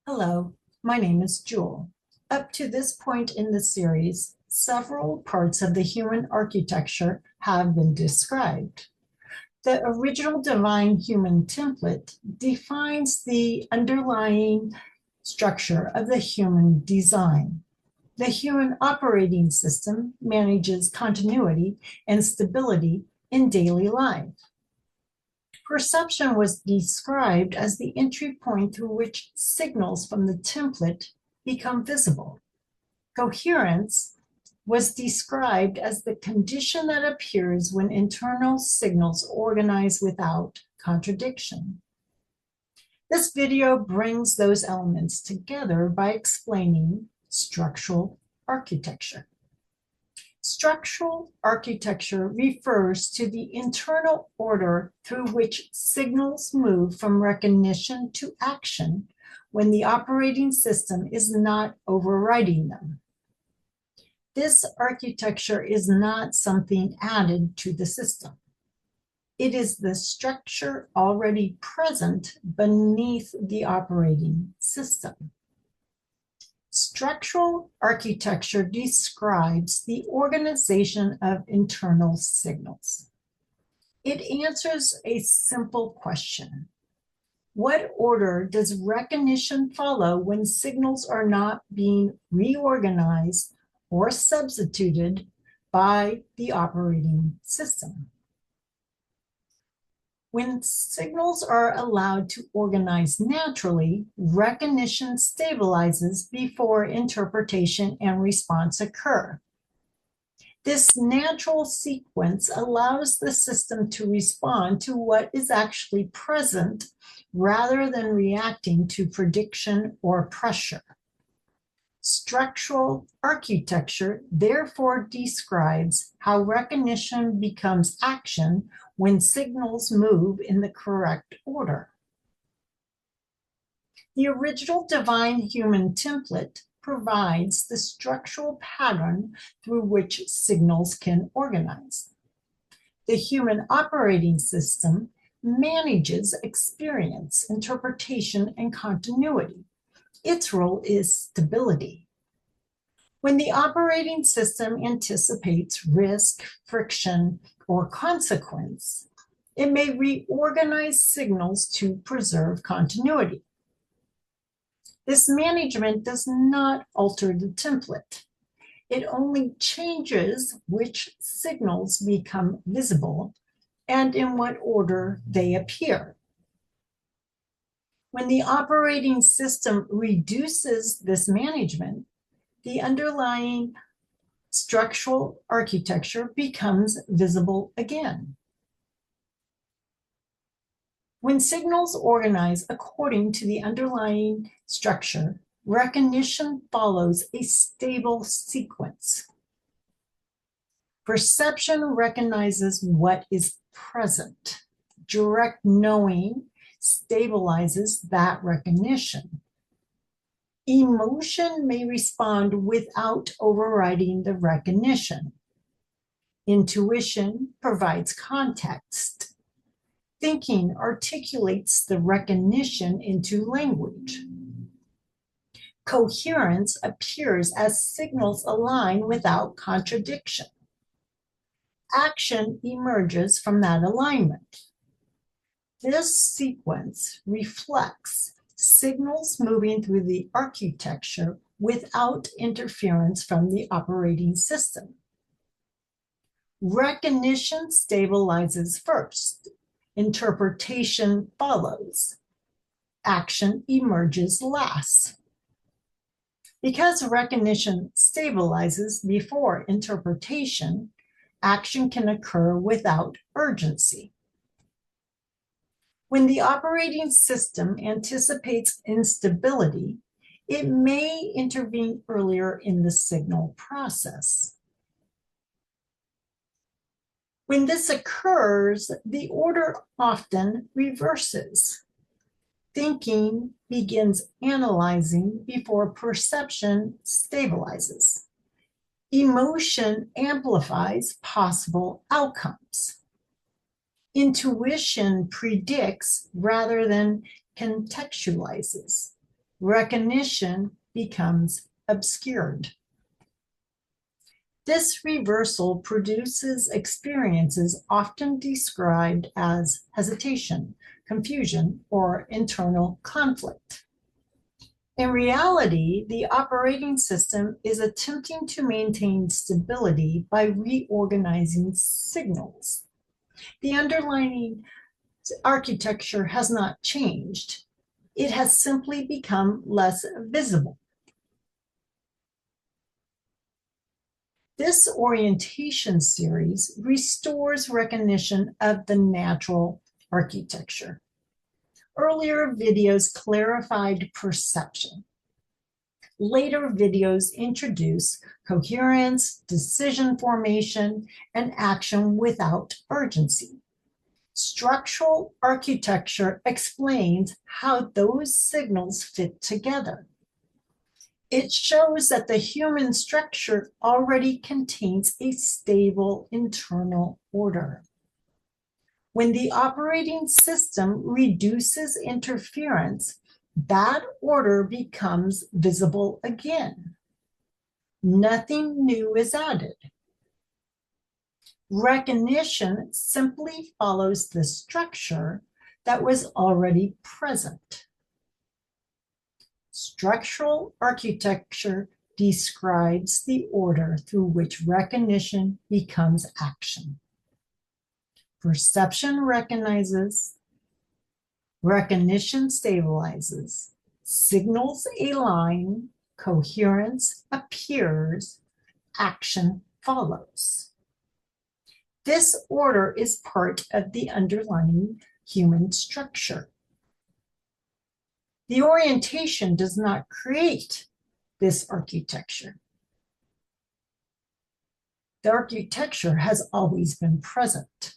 Hello, my name is Jewel. Up to this point in the series, several parts of the human architecture have been described. The original divine human template defines the underlying structure of the human design. The human operating system manages continuity and stability in daily life. Perception was described as the entry point through which signals from the template become visible. Coherence was described as the condition that appears when internal signals organize without contradiction. This video brings those elements together by explaining structural architecture. Structural architecture refers to the internal order through which signals move from recognition to action when the operating system is not overriding them. This architecture is not something added to the system. It is the structure already present beneath the operating system. Structural architecture describes the organization of internal signals. It answers a simple question. What order does recognition follow when signals are not being reorganized or substituted by the operating system? When signals are allowed to organize naturally, recognition stabilizes before interpretation and response occur. This natural sequence allows the system to respond to what is actually present rather than reacting to prediction or pressure. Structural architecture therefore describes how recognition becomes action when signals move in the correct order. The original divine human template provides the structural pattern through which signals can organize. The human operating system manages experience, interpretation, and continuity. Its role is stability. When the operating system anticipates risk, friction, or consequence, it may reorganize signals to preserve continuity. This management does not alter the template. It only changes which signals become visible and in what order they appear. When the operating system reduces this management, the underlying structural architecture becomes visible again. When signals organize according to the underlying structure, recognition follows a stable sequence. Perception recognizes what is present. Direct knowing stabilizes that recognition. Emotion may respond without overriding the recognition. Intuition provides context. Thinking articulates the recognition into language. Coherence appears as signals align without contradiction. Action emerges from that alignment. This sequence reflects signals moving through the architecture without interference from the operating system. Recognition stabilizes first. Interpretation follows. Action emerges last. Because recognition stabilizes before interpretation, action can occur without urgency. When the operating system anticipates instability, it may intervene earlier in the signal process. When this occurs, the order often reverses. Thinking begins analyzing before perception stabilizes. Emotion amplifies possible outcomes. Intuition predicts rather than contextualizes. recognition becomes obscured. This reversal produces experiences often described as hesitation, confusion, or internal conflict. In reality, the operating system is attempting to maintain stability by reorganizing signals. The underlying architecture has not changed. It has simply become less visible. This orientation series restores recognition of the natural architecture. Earlier videos clarified perception. Later videos introduce coherence, decision formation, and action without urgency. Structural architecture explains how those signals fit together. It shows that the human structure already contains a stable internal order. When the operating system reduces interference, that order becomes visible again. Nothing new is added. Recognition simply follows the structure that was already present. Structural architecture describes the order through which recognition becomes action. Perception recognizes, recognition stabilizes, signals align, coherence appears, action follows. This order is part of the underlying human structure. The orientation does not create this architecture. The architecture has always been present.